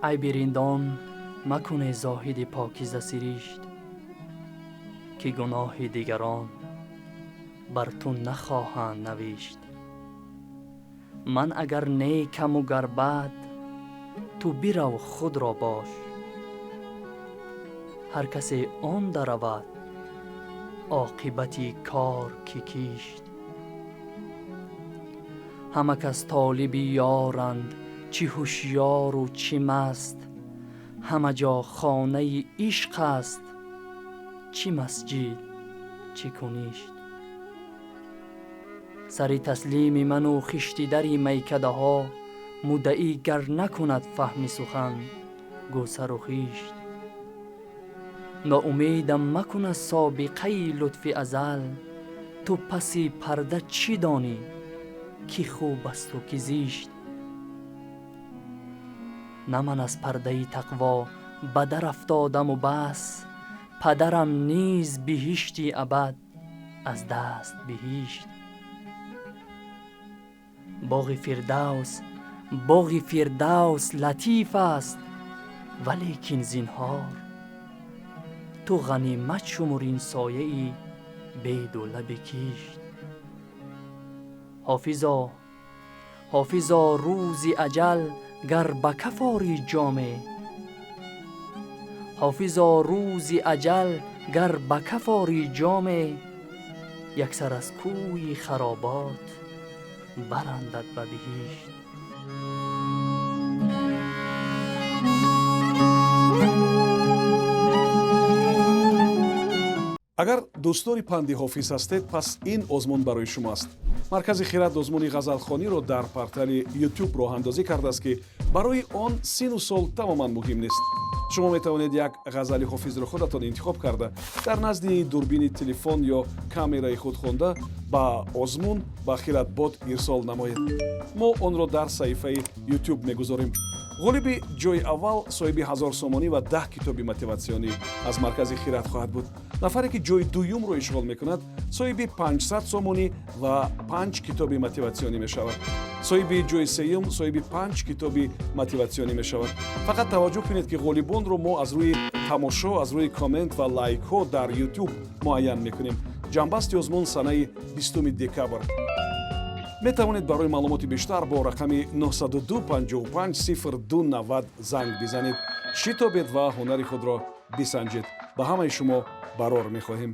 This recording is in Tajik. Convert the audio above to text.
ای بریندان مکنه زاهد پاکیزه سریشت، که گناه دیگران بر تو نخواهند نوشت. من اگر نیکم و گر بد، تو برو خود را باش. هر کسی آن درود عاقبتی کار که کیشت. همه کس طالب یارند، چی هوشیار و چی مست. همه جا خانه عشق است، چی مسجد چی کنیشت. سری تسلیم من و خشتی دری میکده ها، مدعی گر نکند فهم سخن گو سر و خیشت. ناامیدم مکن از سابقه لطف ازل، تو پسی پرده چی دانی کی خوب است و کی زیشت. نه من از پرده تقوا به در افتادم و بس، پدرم نیز بهشتی ابد از دست بهشت. باغ فردوس لطیف است، ولیکن زینهار تو غنیمت شمر این سایه ای بید و لب کیشت. حافظا روزی اجل گر به کف آری جامه، حافظا روزی اجل گر به کف آری جامه. یک سر از کوی خرابات برندت به بهشت. агар дӯстдори панди ҳофиз ҳастед, пас ин озмун барои шумоаст. маркази хират озмуни ғазалхониро дар портали YouTube роҳандозӣ кардааст, ки барои он сину сол тамоман муҳим нест. шумо метавонед як ғазали ҳофизро худатон интихоб карда, дар назди дурбини телефон ё камераи худ хонда ба озмун ба хиратбод ирсол намоед. мо онро дар саҳифаи YouTube мегузорем. ғолиби ҷойи аввал соҳиби 1000 сомонӣ ва 10 китоби мотиватсионӣ аз маркази хират хоҳад буд. нафаре ки ҷойи дуюмро ишғол мекунад соҳиби 500 сомонӣ ва 5 китоби мотиватсионӣ мешавад. соҳиби ҷойи сеюм соҳиби 5 китоби мотиватсионӣ мешавад. фақат таваҷҷӯҳ кунед ки ғолибонро мо аз рӯи тамошо, аз рӯи коммент ва лайкҳо дар YouTube муайян мекунем. ҷанбасти озмун санаи 20 декабр. метавонед барои маълумоти бештар бо рақами 92550290 занг бизанед. шитобед ва ҳунари худро бисанҷед. ба ҳамаи шумо барор мехоҳем.